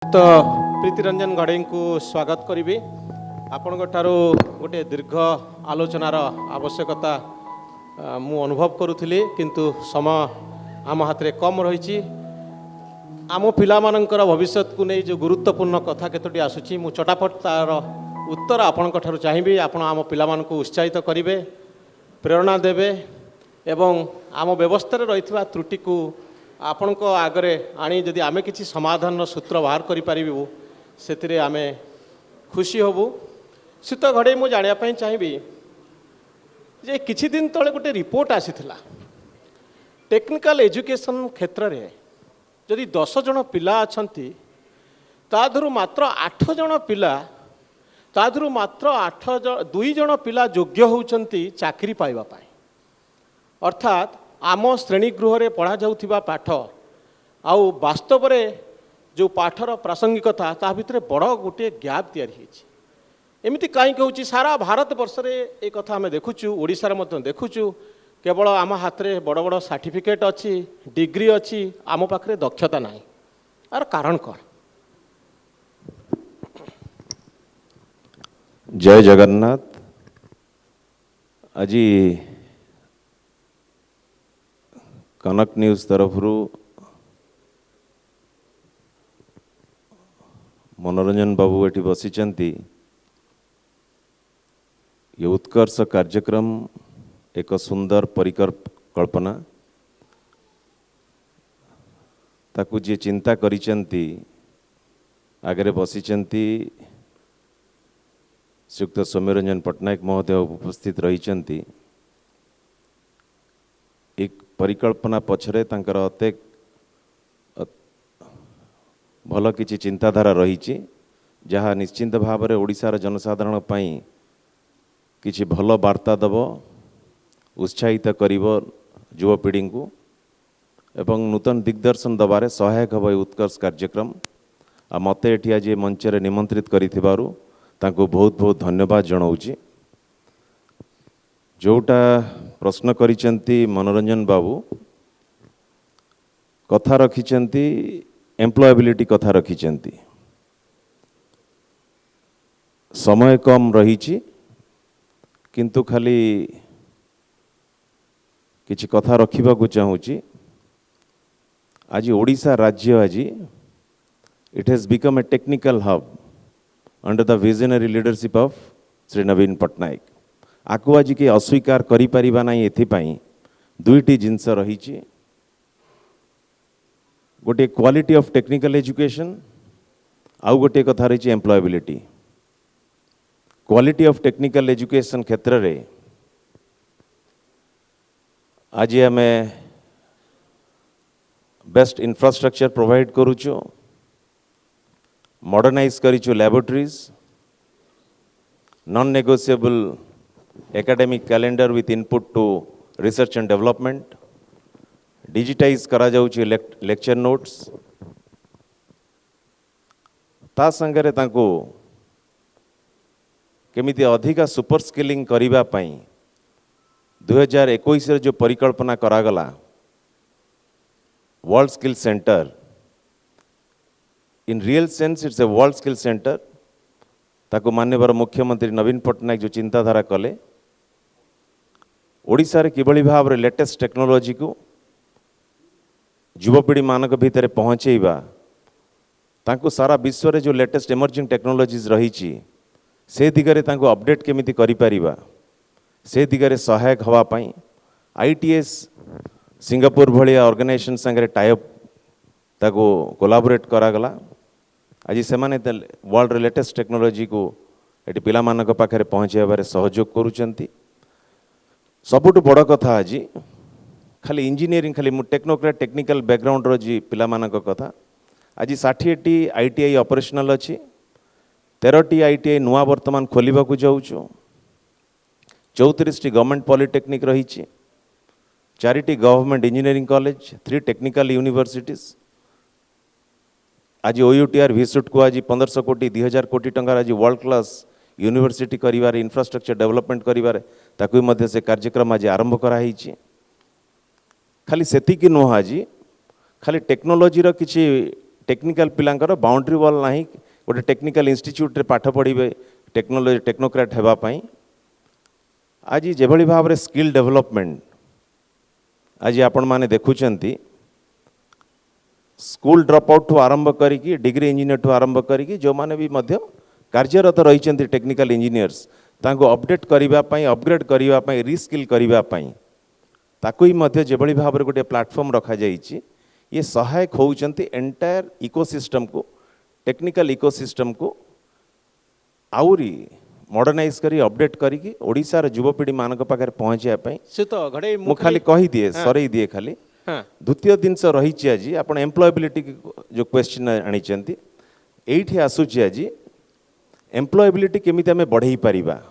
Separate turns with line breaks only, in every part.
श्रीयुक्त प्रीतिरंजन घड़ई को स्वागत करी। आपण गोटे दीर्घ आलोचनार आवश्यकता मु अनुभव करुली, किंतु समय आम हाथ में कम रही। आम पिलामानंकर भविष्य को नहीं जो गुरुत्वपूर्ण कथा केतोटी आसूची मु चटापट तार उत्तर आपण चाहिए। आपण आम पिलामान को उत्साहित करेंगे, प्रेरणा देवे एवं आम व्यवस्था रही त्रुटि को आपण आगरे आनी जदि आमे किसी समाधान सूत्र बाहर करूँ से आमे खुशी हबू। शीत घड़े मु जानापी चाहिए जे किछि दिन तले गोटे रिपोर्ट आसीथिला टेक्निकल एजुकेशन क्षेत्र में जदि 10 जन पिला अछंती ताधुरु मात्र 8 जन पिला ताधुरु मात्र 2 जन पिला योग्य होउचंती चाकरी पाइबा पाई। अर्थात आम श्रेणी गृह रे पढ़ा जाउथिबा पाठ आउ वास्तव रे जो पाठर प्रासंगिकता ता भितरे बड़ गोटे गैप तैयारी होइछि। एमिति कहीं कहूँ सारा भारत वर्ष रे एक कथा आम देखुचु, ओडिशार मध्य देखुचु। केवल आम हाथ में बड़ बड़ सर्टिफिकेट अच्छी, डिग्री अच्छी, आम पाखे दक्षता नहीं। यार कारण कौन?
जय जगन्नाथ। आज कनक न्यूज तरफ मनोरंजन बाबू एटी बसिचंती। ये उत्कर्ष कार्यक्रम एक सुंदर परिकल्पना ताकू जी चिंता करिचंती आगे बसिचंती श्रीयुक्त सौम्यरंजन पट्टनायक महोदय उपस्थित रहिचंती। एक परिकल्पना पछरे तांकर अतेक भल किछि चिंताधारा रही जहाँ निश्चिंत भाव में ओडिशार जनसाधारण पई किछि भल वार्ता दब, उत्साहित करिब युवपीढ़ी को एवं नूतन दिग्दर्शन दबारे सहायक हब उत्कर्ष कार्यक्रम। आ मते एठी आज मंच रे निमंत्रित करिथिबारु तांको बहुत बहुत धन्यवाद जनाऊँगी। जोटा प्रश्न करिसेंती मनोरंजन बाबू कथा रखिसेंती एम्प्लॉयबिलिटी कथा रखिसेंती। समय कम रही किंतु खाली किछि कथा रखिबा को चाहूँगी। आज ओडिशा राज्य आज it has become a technical hub under the visionary leadership of Shri Naveen Patnaik. आकु आज के अस्वीकार करि परिबा नाही। एथिपाई दुईटी जिनस रही गोटे क्वालिटी ऑफ टेक्निकल एजुकेशन आउ गोटे कथा रही employability. Quality of technical education क्षेत्र रे आज आम बेस्ट इंफ्रास्ट्रक्चर प्रोवाइड करूचु, मॉडर्नाइज करिचु laboratories, non negotiable academic calendar with input to research and development, digitise करा जाउची लेक्चर नोट्स। ता संगरे तांको केमिति अधिका सुपर स्किलिंग करिबा पई 2021 रे जो परिकल्पना करागला world skill centre, in real sense it's a world skill centre. ताको माननीय मुख्यमंत्री नवीन पट्टनायक जो चिंताधारा कले ओडिशा रे किभली भाव रे लेटेस्ट टेक्नोलॉजी को युवपीढ़ी मानक भितर पहुँचेबा, तांको सारा विश्व रे जो लेटेस्ट इमर्जिंग टेक्नोलॉजीज रही से दिगरे तांको अपडेट केमिति करि परिबा से दिगरे सहायक हवा पाई आईटीएस सिंगापुर भलिया ऑर्गेनाइजेशन संगे टाइप ताको कोलाबोरेट करागला। आज से वर्ल्ड रे लेटेस्ट टेक्नोलॉजी को ये पिला मानक पाखरे पहुँचाइबार सहयोग करुचंती। सबुठु बड़ कथा आज खाली इंजीनियरिंग खाली टेक्नोक्रेट टेक्निकल बैकग्राउंड रो जी पिला मानक कथा आज 60टी आईटीआई ऑपरेशनल अच्छी, 13टी आईटीआई नुआ वर्तमान खोलिबा को जाउछु, 34टी गवर्नमेंट पॉलिटेक्निक रही, 4टी government engineering college, 3 technical universities. आज ओयूटीआर विसुट को आज 1500 कोटी 2000 कोटी टंकार आज वर्ल्ड क्लास यूनिवर्सिटी करिवार इंफ्रास्ट्रक्चर डेवलपमेंट करिवार ताकू मध्य से कार्यक्रम आज आरंभ कराई। खाली सेतिकी नुह आज खाली टेक्नोलोजी रो किछि टेक्निकल पिलांकर बाउंड्री वॉल नहीं गोटे टेक्निकल इंस्टीट्यूट रे पाठ पढ़िबे टेक्नोलोजी टेक्नोक्राट हेबा पई आज जेभली भाव रे स्किल डेवलपमेंट आज आपण माने देखुचंती स्कूल ड्रॉप आउट ठू आरंभ करिकी डिग्री इंजीनियर ठू आरंभ करिकी जो माने भी मध्य कार्यरत रहिचंती टेक्निकल इंजीनियर्स तांको अपडेट करिबा पई अपग्रेड करिबा पई रीस्किल करिबा पई ताकू ही मध्य जेभली भाव रे गोटे प्लेटफॉर्म रखा जाइछि ये सहायक होउचंती एंटायर इकोसिस्टम को टेक्निकल इकोसिस्टम को आउरी मॉडर्नाइज करी अपडेट करी ओडिशार युवपीढ़ी मानक पाखे पहुँचा
से तो घड़े
मु खाली कही दिए सरई दिए खाली
हाँ
द्वितीय जिनस रही आज आप एम्प्लॉयबिलिटी जो क्वेश्चन आनी एठी आसूची आज एम्प्लॉयबिलिटी केमिति आमे बढ़ई परिबा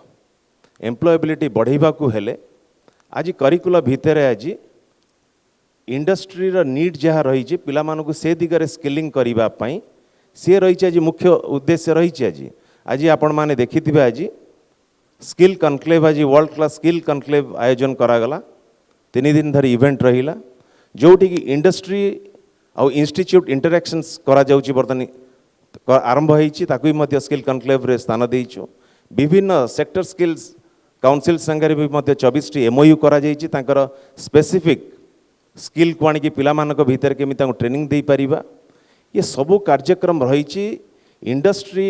एम्प्लॉयबिलिटी बढ़ाइबा को हेले आज करिकुलम भितर आज इंडस्ट्री नीड जहाँ रही पिला मानकु से दिगरे स्किलिंग करिबा पई से रही आज मुख्य उद्देश्य रही आज आज आपण माने देखिथिबे आज स्किल कनक्लेव आज वर्ल्ड क्लास स्किल कनक्लेव आयोजन करागला 3 दिन धरी इवेंट रहिला जोटी की इंडस्ट्री आउ इंस्टीट्यूट इंटरैक्शंस करा जाउची बर्तनी आरंभ होईची ताकू मध्य स्किल कनक्लेव रे स्थान देइछु विभिन्न सेक्टर स्किल्स काउंसिल संगे भी मध्य 24 टी एमओयू करा जाइची तांकर स्पेसिफिक स्किल को आनी पिला मानक भीतर केमि तांको ट्रेनिंग देई परिबा ये सबु कार्यक्रम रही इंडस्ट्री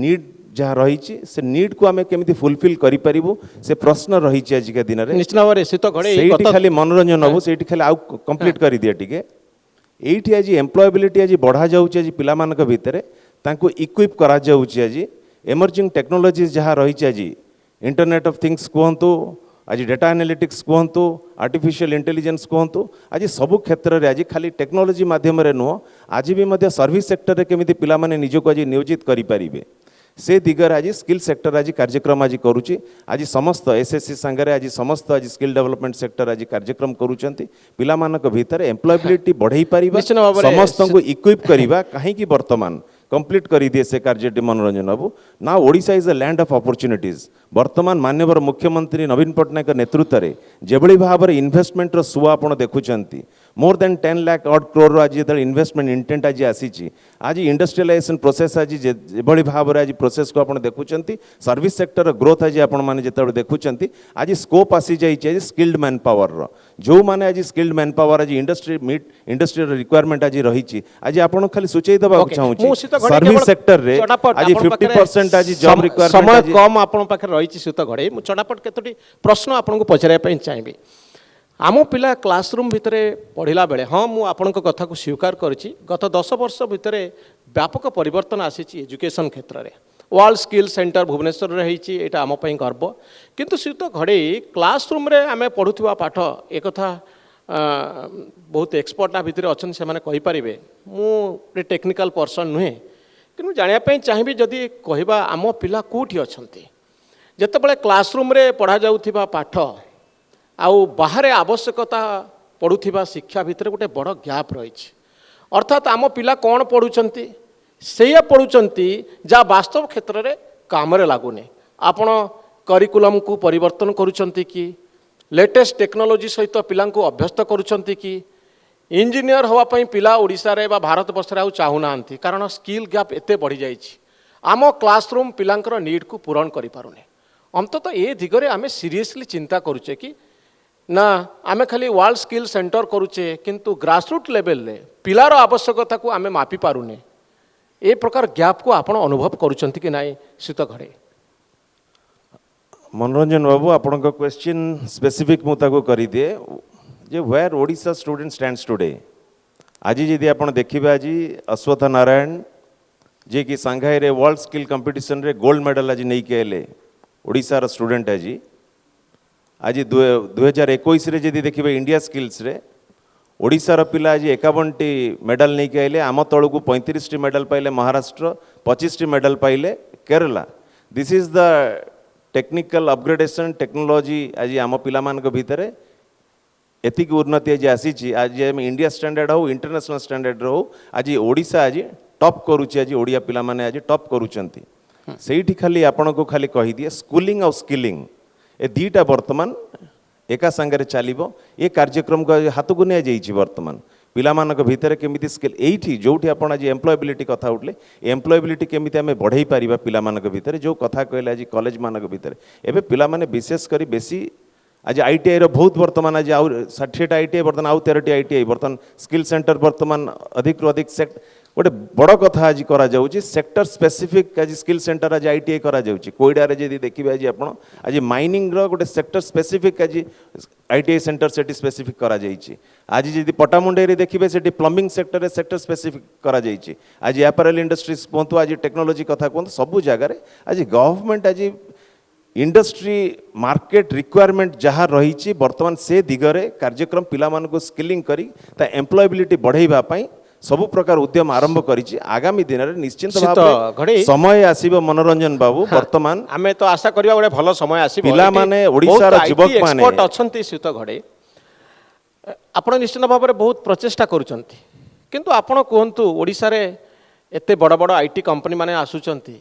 नीड जहाँ रही से नीड को आमे केमिति फुलफिल करि परिबु से प्रश्न रही आज के दिन रे
निश्चित भाव में शीत घड़े
सेठी खाली मनोरंजन हबो सेठी खाली आउ कंप्लीट करि दिया टिके एठी आज एम्प्लॉयबिलिटी आज बढ़ा जाउची आज पिला मानक भीतर तांको इक्विप करा जाउची आज इमर्जिंग टेक्नोलॉजीज जहाँ रही आज इंटरनेट ऑफ थिंग्स कहतु आज डेटा एनालिटिक्स कहतु आर्टिफिशियल इंटेलिजेंस कहतु आज सबु क्षेत्र में आज खाली टेक्नोलॉजी माध्यम नुह आज भी मध्य सर्विस सेक्टर रे केमिति पिला माने निजको आज नियोजित करि परिबे से दिगर आज स्किल सेक्टर आज कार्यक्रम आज करुच्ची आज समस्त एसएससी संगे आज समस्त आज स्किल डेवलपमेंट सेक्टर आज कार्यक्रम करुचंती पिला मानक भीतर एम्प्लॉयबिलिटी बढ़ाई परिबा समस्त को इक्विप करिबा काहे कि वर्तमान कंप्लीट कर दिए से कार्य मनोरंजन बाबू ना Odisha is a land of opportunities वर्तमान माननीय मुख्यमंत्री नवीन पट्टनायक नेतृत्व में जेभली भाव में इन्वेस्टमेंट सुआ आप देखुंत more than 10 lakh odd crore आज जो इन्वेस्टमेंट इंटेंट आज आसी आज इंडस्ट्रियलाइजेशन प्रोसेस आज जेभली भाव में आज प्रोसेस को आप देखुंत सर्विस सेक्टर ग्रोथ आज आपने देखुंत आज स्कोप आसी जाइए आज स्किल्ड मैन पावर जो मैंने आज स्किल्ड मैन पावर आज इंडस्ट्री रिक्वायरमेंट आज रही आज आप खाली सूचई देवा चाहूँ सर्विस सेक्टर रे आज 50% आज जॉब रिक्वायरमेंट
समय कम आपन पाखे रही सुत घड़े मु चटापट केतोटी प्रश्न आपन को पचराय पई चाहिबी आम पिला क्लासरूम भितर पढ़िला बेले हाँ मु आपन को कथा को स्वीकार करछि गत 10 वर्ष भितर व्यापक परिवर्तन आसीछि एजुकेशन क्षेत्र रे वर्ल्ड स्किल सेंटर भुवनेश्वर रही एटा आम पई गर्व किंतु सुत घड़े क्लासरूम रे आमे पढुथिबा पाठ एक कथा बहुत एक्सपर्ट भितर अच्छा से मैंने कहींपारे मुझे टेक्निकल पर्सन नुहे कि जानापी चाहिए जदि कहवा आम पिला कौटी अच्छा जितेबाला क्लासरूम रे पढ़ा जाउथिबा पाठ आउ बाहर आवश्यकता पढ़ुथिबा शिक्षा भितर गोटे बड़ गैप रही अर्थात आम पिला कौन पढ़ुचंती से पढ़ुचंती जहाँ वास्तव क्षेत्र में काम लगुनि आपण करिकुलम को परिवर्तन करुचंती कि लेटेस्ट टेक्नोलोजी सहित पिलांको अभ्यस्त करुचंती कि इंजीनियर होवापई पिला ओडिशा रे बा भारत वर्ष रे चाहूना कारण स्किल गैप एते बढ़ी जाइछि आम क्लासरूम पिलांकर नीड को पूरण करि पारुने अंततः ए दिगरे आमे सीरियसली चिंता करुचे कि ना आमे खाली वर्ल्ड स्किल सेंटर करुचे किंतु ग्रासरूट लेवल रे पिलार आवश्यकता को आमे मापी पारुने ए प्रकार गैप को आपण अनुभव करुचंती कि नाई शीत घड़े
मनोरंजन बाबू आपण क्वेश्चन स्पेसिफिक मुझे कर दिए जे where Odisha student stands today आज जदि आप देखिए आज अश्वत्थ नारायण जे कि सांघाई रे वर्ल्ड स्किल कंपटीशन रे गोल्ड मेडल आज नहीं के ओडिशार स्टूडेंट आज 2021 रे जदि देखिए इंडिया स्किल्स रे ओडिशार पिला आज 51 टी मेडल नहीं के आइले आम तौक 35 टी मेडल पाइले महाराष्ट्र 25 टी मेडल पाइले Kerala this is the technical upgradation technology आज आम पिला मान भितर एतिक उन्नति आज आसी आज इंडिया स्टैंडर्ड हो इंटरनेशनल स्टैंडर्ड हो आज ओडिशा आज टॉप करुच्ची आज ओडिया पिला माने आज टॉप करुचंती सेठी खाली आपण को खाली कही दिए स्कूलिंग और स्किलिंग ए दीटा वर्तमान एका संगे चलो ये कार्यक्रम को हाथ को नहीं वर्तमान ପିଲାମାନଙ୍କ ଭିତରେ କେମିତି ସ୍କିଲ୍ ଏଇଠି ଯେଉଁଠି ଆପଣ ଆଜି ଏମ୍ପ୍ଲୟବିଲିଟି କଥା ଉଠିଲେ ଏମ୍ପ୍ଲୟବିଲିଟି କେମିତି ଆମେ ବଢ଼େଇ ପାରିବା ପିଲାମାନଙ୍କ ଭିତରେ ଯେଉଁ କଥା କହିଲେ ଆଜି କଲେଜମାନଙ୍କ ଭିତରେ ଏବେ ପିଲାମାନେ ବିଶେଷ କରି ବେଶୀ आज आईटीआई बहुत बर्तमान आज आउ 60टा आईटीआई बर्तमान आउ 13टी आईटीआई बर्तमान स्किल सेंटर बर्तमान अधिक रु अधिक गोटे बड़ कथा आज करा जाउची सेक्टर स्पेसिफिक आज स्किल सेंटर आज आईटीआई करा जाउची कोईडारे जदि देखिबे आज आपण आज माइनिंग रो गोटे सेक्टर स्पेसिफिक आज आईटीआई सेंटर सेटी स्पेसिफिक करा जाइची आज जदि पटामुंडे रे देखिबे सेटी प्लम्बिंग सेक्टर रे सेक्टर स्पेसिफिक करा जाइची आज एपरल इंडस्ट्रीज कोंतु आज टेक्नोलॉजी कथा कोंतु सब जगह रे आज गवर्नमेंट आज इंडस्ट्री मार्केट रिक्वायरमेंट जहाँ रही बर्तमान से दिगरे कार्यक्रम पिला मानकु स्किलिंग करी ता एम्प्लॉयबिलिटी बढ़ाइबा पई सब प्रकार उद्यम आरंभ करिछि आगामी दिन रे निश्चित भाव समय आसीबो मनोरंजन बाबू वर्तमान
आमे तो आशा करिया गोटे भलो समय आसीबो
पिला माने ओडिसा रो युवक माने
एक्सपर्ट अछंती सीत घड़े आपण निश्चित भाव में बहुत प्रचेष्टा करूछंती किंतु आपण कोहंतु ओडिसा रे एते बड़ बड़ आईटी कंपनी माने आसुचंती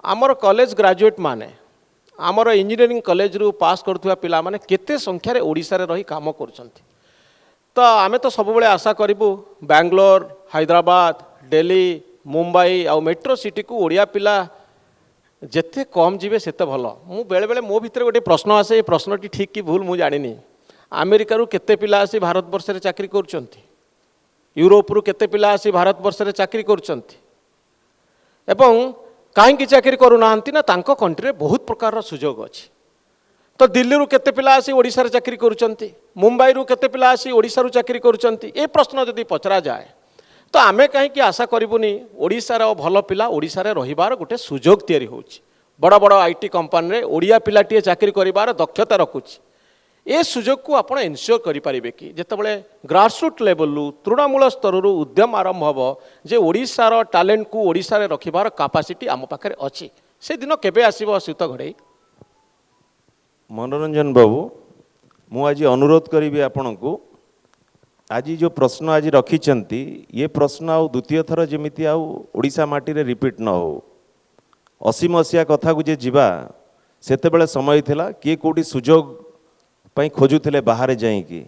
आमर कॉलेज ग्रेजुएट माने आमर इंजीनियरिंग कॉलेज रु पास करथुवा पिला माने केते संख्या रे ओडिसा रे रही काम करूछंती तो आमे तो सब बेले आशा करिबु बेंगलोर हैदराबाद दिल्ली मुंबई आ मेट्रो सिटी को ओडिया पिला जेते कम जीवे सेते भलो मु बेले बेले मो भितर गोटे प्रश्न आसे प्रश्नटी ठीक कि भूल मु जानिनी अमेरिका रु केते पिला आसी भारत वर्ष रे चाकरी करूछंती यूरोप रु केते पिला आसी भारत वर्ष रे चाकरी करूछंती एवं कहीं चाकरी करूना ना तांको कंट्री में बहुत प्रकार सुजोग अच्छी तो दिल्ली रु केते पिला आसी ओडिसा रे चाकरी करूछंती मुंबई रु केते पिला आसी ओडिसा रु चाकरी करूछंती ए प्रश्न जदि पचरा जाए तो आमे कहीं आशा करिबुनी ओडिसा रो भलो पिला ओडिसा रे रहिबार गोटे सुजोग तयारी होउची बड़ बड़ आईटी कंपनी रे ओडिया पिलाटीए चाकरी करिबार दक्षता रखुची ए सुजोग को आपण एनश्योर करि परिबे कि जेतेबेले ग्रासरूट लेवल तृणमूल स्तर रु उद्यम आरंभ हबो जे ओडिसा रो टैलेंट को ओडिसा रे रखिबार कैपेसिटी आम पाखरे अछि से दिन केबे आसीबो सीत घड़े
मनोरंजन बाबू मु आज अनुरोध करी आपण को आज जो प्रश्न आज रखिचंती ये प्रश्न आउ द्वितीय थर जेमिति आउ ओडिसा माटी रे रिपीट न हो 80 मसीहा कथा को जे जीवा सेते बेले समय थिला किए कोटी सुजोग पई खोजुथिले बाहर जाइकी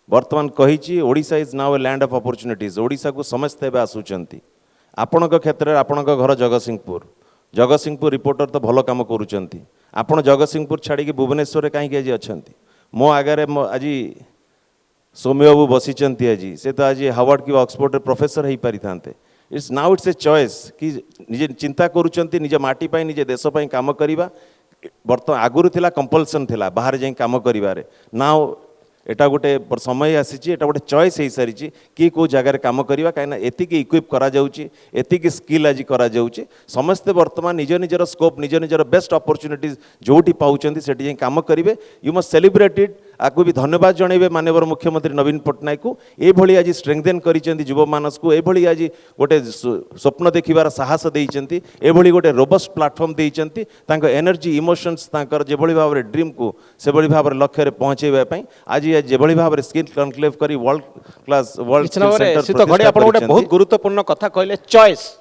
वर्तमान कहिछि Odisha is now a land of opportunities Odisha को समस्त हेबे आसुचंती आपणक क्षेत्र रे आपणक घर जगतसिंहपुर रिपोर्टर तो भलो काम करूचंती आपण जगतसिंहपुर छाड़ी भुवनेश्वर रे काहे आज अछंती मो आगे आज सौम्य बाबू बसीचंती आज से तो आज हार्वर्ड की ऑक्सफोर्ड रे प्रोफेसर हेई पारि थांते it's now it's a choice कि निजे चिंता करूचंती निजे माटी पई निजे देश पई काम करिबा बर्तमान आगुरी थिला कंपल्सन थिला बाहर जाई काम करिबारे नाउ एटा गोटे समय आसी एटा गोटे चॉइस हो सारी किए कौ जगार काम करवा कहीं एतिकी इक्विप करा जाउची एतिकी स्किल आज करा जाउची समस्ते वर्तमान निज निजर स्कोप निज निजर बेस्ट अपॉर्चुनिटीज जोटी पाउचंती सेठी जाई काम करिवे यू मस्ट सेलिब्रेट इट आपको भी धन्यवाद जनइबे माननीय मुख्यमंत्री नवीन पट्टनायक को ये आज स्ट्रेंथेन करिसेंती युव मानस को ये आज गोटे स्वप्न देखिबार साहस देइचंती एभली गोटे रोबस्ट प्लेटफॉर्म देइचंती तांको एनर्जी इमोशंस तांकर जेभली भाव ड्रीम को सेभली भाव लक्ष्य रे पहुंचेबा पई आज जेभली भाव स्किल कनक्लेव करी वर्ल्ड क्लास वर्ल्ड
सेंटर घड़ी आपण गोटे बहुत गुरुत्वपूर्ण कथा कहले चॉइस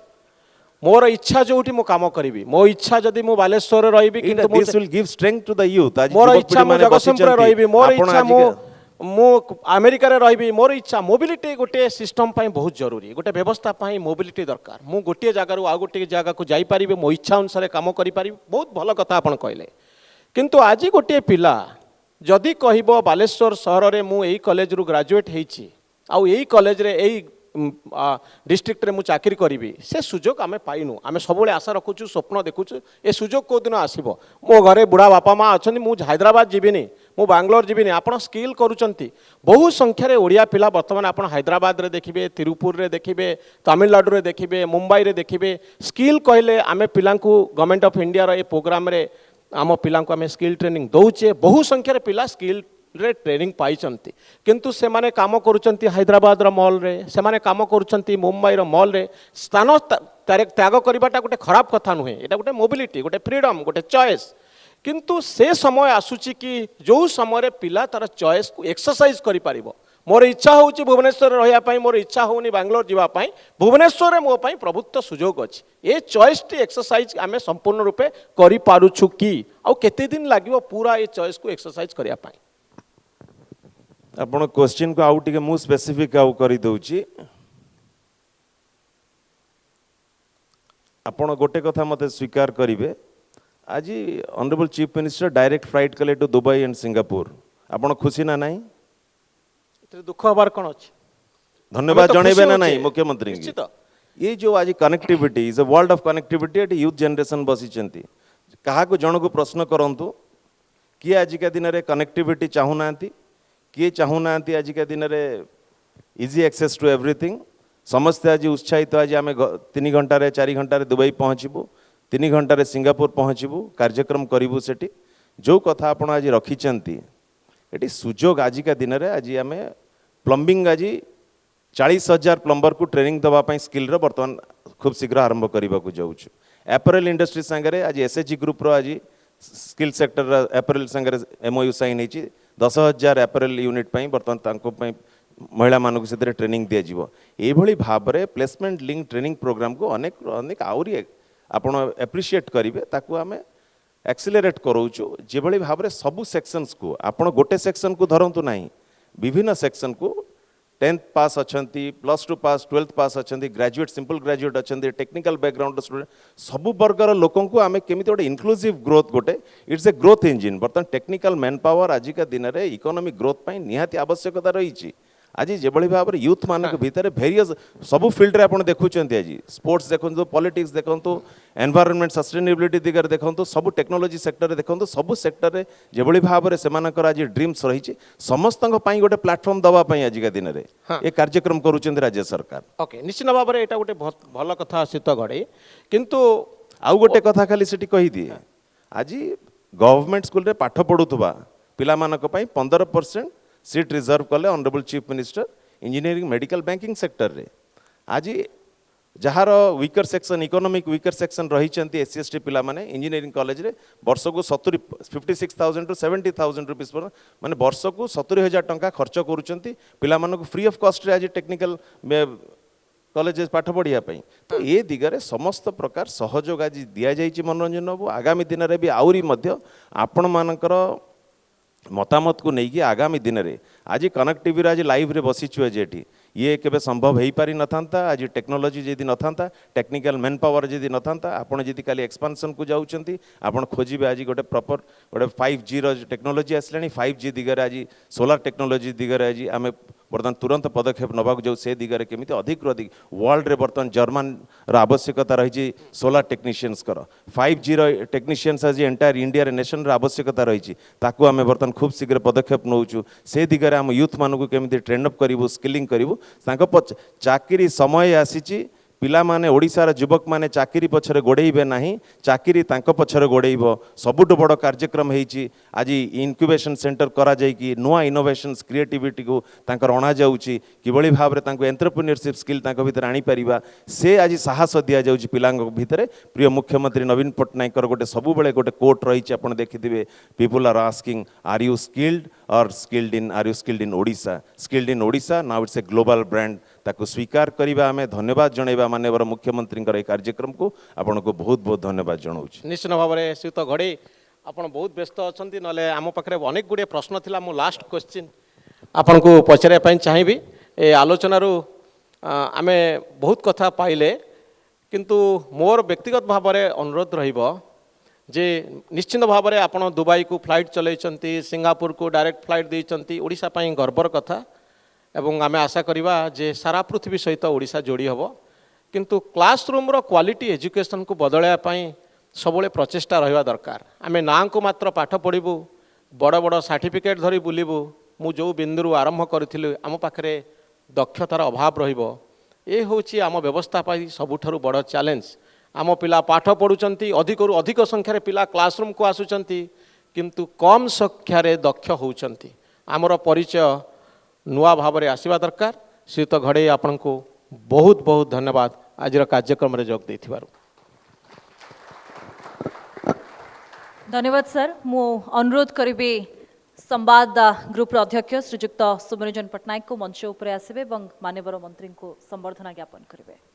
मोर इच्छा जोटी मो काम करिवि मो इच्छा जदि मो बालेश्वर रहिबि किंतु
this will give strength to the youth आज
मोर इच्छा मो जगतसिंहपुर रहिबि मोर इच्छा मो अमेरिका रे रहिबि मोर इच्छा मोबिलिटी गोटे सिस्टम पई बहुत जरूरी गोटे व्यवस्था पई मोबिलिटी दरकार मु गोटे जगह रु आ गोटे जगह को जाई परिबे मो इच्छा अनुसार काम करि परिबि बहुत भलो कथा आपण कहले किंतु आज गोटे पिला जदि कहबो बालेश्वर शहर रे मु एई कॉलेज रु ग्रेजुएट हेछि आ एई कॉलेज रे एई डिस्ट्रिक्ट रे मु चाकरी करी से सुजोग आमे पाइनु आमे सबले आशा रखुचु स्वप्न देखुचु ए सुजोग को दिन आसीबो मो घरे बुढ़ा बापा माँ अच्छा मु हैदराबाद जीविनी मु बांग्लोर जीविनी आपण स्किल करूचंती बहु संख्या रे ओडिया पिला वर्तमान आपण हैदराबाद रे देखिबे तिरुपुर रे देखिबे तमिलनाडु रे देखिबे मुंबई रे देखिबे स्किल कहले आमे पिलांकु गवर्नमेंट ऑफ इंडिया रो ए प्रोग्राम रे आम पिलांकु आमे स्किल ट्रेनिंग दउचे बहु संख्या रे पिला स्किल रे ट्रेनिंग पाइचंती किंतु से माने काम करूचंती हैदराबाद रो मॉल रे से माने काम करूचंती मुंबई रो मॉल रे स्थान त्याग करबाटा गोटे खराब कथा नुहे एटा गोटे मोबिलिटी गोटे फ्रीडम गोटे चॉइस किंतु से समय आसुची कि जो समय पिला तार चॉइस को एक्सरसाइज करि पारिबो मोर इच्छा होउची भुवनेश्वर रहिया पई मोर इच्छा होउनी बेंगलोर जीवा पई भुवनेश्वर रे मो पई प्रभुत्व सुजोग अछि ए चॉइस टी एक्सरसाइज आमे संपूर्ण रूपे करि पारुछु कि आ केते दिन लागिवो पूरा ए चॉइस को एक्सरसाइज करिया पई
ଆପଣ क्वेश्चन को आउ टिके मु स्पेसिफिक आउ करी दउची ଆପଣ गोटे कथा मते स्वीकार करिवे आज honourable chief minister direct flight कले टू दुबई एंड सिंगापुर आपण खुशी ना नहीं
ଏଥିରେ दुख हबार कौन अच्छे
धन्यवाद
तो
जणेबे
खुशी
ना
होचे।
नहीं मुख्यमंत्री
निश्चित।
ये जो आज connectivity is a world of connectivity at youth generation बसिचंती कहा को जन को प्रश्न करंतु किए आजिका दिन रे कनेक्टिविटी चाहू नांती किए चाहू नांती आजिका दिन रे इजी एक्सेस टू एवरीथिंग समस्त आज उत्साहित आज आम 3 घंटा 4 घंटा दुबई पहुँचबू 3 घंटा सिंगापुर पहुँचबू कार्यक्रम करूँ सेठी जो कथा आपण आज रखिचंती एटी सुजोग आजिका दिन रे आज आम प्लम्बिंग आज 40,000 प्लम्बर को ट्रेनिंग दवाई स्किल बर्तमान खूब शीघ्र आरंभ करने को जाऊँ एपरेल इंडस्ट्री सांगे आज एसएचजी ग्रुप आज स्किल सेक्टर एपरेल सांगे एमओयू साइन होती 10,000 एपरेल यूनिट बर्तमान महिला मानक से ट्रेनिंग दिज्व ये भाव में प्लेसमेंट लिंक ट्रेनिंग प्रोग्राम को अनेक अनेक आहरी आपण एप्रिशिएट करेंगे ताकू आम एक्सिलरेट कराऊँ जो भाव में सबू सेक्शंस को आपण गोटे सेक्शन को धरतु ना विभिन्न सेक्शन को 10th पास अच्छी +2 पास 12th पास अच्छी ग्रेजुएट सिंपल ग्रेजुएट अच्छी टेक्निकल बैकग्राउंड स्टूडेंट सबू वर्गर लोक आम केमी गोटे इनक्लूसिव ग्रोथ गोटे इट्स ए ग्रोथ इंजिन बर्तमान टेक्निकल मैन पावर आजिका दिन में इकोनॉमिक ग्रोथ निहाती आवश्यकता रही आज जो भाव में यूथ मान भितर भेरियस सबू फिल्ड रे आपण देखुंत आज स्पोर्ट्स देखो पॉलिटिक्स देखो एनवायरनमेंट सस्टेनेबिलिटी दिगरे देखो सबू टेक्नोलॉजी सेक्टर रे देखो सबू सेक्टर रे जो भाव में सेमानकर आज ड्रीम्स रही समस्त गोटे प्लाटफर्म दवाई आजिका दिन में ये कार्यक्रम करुँच राज्य सरकार
ओके निश्चित भाव में यहाँ गोटे भल कथा शीत घड़े किंतु
आउ गोटे कथा खाली सेठी कही दिए आज गवर्नमेंट स्कूल रे पाठ पढ़ुवा पिला मानक पई 15% सीट रिजर्व कले honourable chief minister engineering medical banking sector रे आज jar weaker section economic weaker section रही SC ST पिला माने इंजीनियरिंग कॉलेज रे वर्ष को 56,000 टू 70,000 रुपीस पर माने वर्ष को 70,000 टंका खर्च करुचंती पिला मानको फ्री ऑफ कॉस्ट रे आज टेक्निकल कॉलेज पाठ पढ़िया तो ये दिगरे समस्त प्रकार सहयोग आज दि जाइए मनोरंजन बाबू आगामी दिन में भी आहरी आपण मानकर मतामत को लेकिन आगामी दिन में आज कनक टीवी आज लाइव रे बसीचु आज ये केबे संभव हो पारि न था आज टेक्नोलॉजी जदि न था टेक्निकल मैन पावर जदि न था आपड़ जदि खाली एक्सपांशन को जाऊँच आपड़ खोजे आज गोटे प्रॉपर गोटे 5G टेक्नोलॉजी आसला 5G दिगरे आज सोलार टेक्नोलॉजी दिगरे आज आम बर्तमान तुरंत पदक्षेप नवाक जाऊ से दिगरे केमी अधिक अधिक वर्ल्ड रे बर्तमान जर्मन आवश्यकता रही सोलार टेक्नीशियंस 5G टेक्नीशियंस आज एंटायर इंडिया नेशन आवश्यकता रही आम बर्तमान खूब शीघ्र पदक्षेप नौचु से दिगरे आम यूथ मानक केमी ट्रेनअप करूँ स्किलिंग करूँ चाकरी समय आसी पिला माने ओडिशार युवक माने चाकरी पछरे गोड़ेबे नाही चाकरी तांको पछरे गोड़ेब सबुठु बड़ कार्यक्रम हेची आज इनक्यूबेशन सेंटर करा जाय कि नुआ इनोवेशंस क्रिएटिविटी को तांकर अणा जाउची किबळी भाव रे तांको एंटरप्रेन्योरशिप स्किल तांको भीतर आनी परिबा से आज साहस दिया जाउची पिलांग भीतर प्रिय मुख्यमंत्री नवीन पटनायक गोटे सबु बेले गोटे कोट रही आपण देखिथिबे people are asking are you skilled or skilled in are you skilled in Odisha skilled in Odisha now it's a global brand ताको स्वीकार करिबा हमें धन्यवाद जणैबा माननीय मुख्यमंत्री ये कार्यक्रम को आपन को बहुत बहुत धन्यवाद जनाऊँ
निश्चित भाव में श्रीयुत घड़े आपन बहुत व्यस्त अच्छा ना आम पाखे अनेक गुड़े प्रश्न था मो लास्ट क्वेश्चन आपन को पचारे चाहिए ए आलोचन आम बहुत कथा पाइले किंतु मोर व्यक्तिगत भाव में अनुरोध जे निश्चित भाव में आपन दुबई को फ्लाइट चलती सिंगापुर को डायरेक्ट फ्लाइट देती ओडिशा पई गर्वर कथा एवं आम आशा करवा जे सारा पृथ्वी सहित ओडिशा जोड़ी हम किंतु क्लासरूम क्वालिटी एजुकेशन को बदलवाई सब प्रचेषा रहा दरकार आम ना को मात्र पाठ पढ़ू बड़ बड़ सर्टिफिकेट धरी बुलू मु जो बिंदु आरंभ करी आम पाखे दक्षतार अभाव रही आम व्यवस्था सबुठारु बड़ चैलेंज आम पिला पाठ पढ़ुंट अधिकरू अधिक संख्यार पिला क्लासरूम को आसुंच किंतु कम संख्यार दक्ष होती आमर परिचय नुआ भाव में आसवा दरकार श्रीयुत घड़े आपण को बहुत बहुत धन्यवाद आज कार्यक्रम रे जोग देथिबारु
धन्यवाद सर मु अनुरोध करी संवाद ग्रुप अध्यक्ष श्रीजुक्त सुमरंजन पटनायक को मंच उपरे आसबे और माननीय मंत्री को संबर्धना ज्ञापन करेंगे।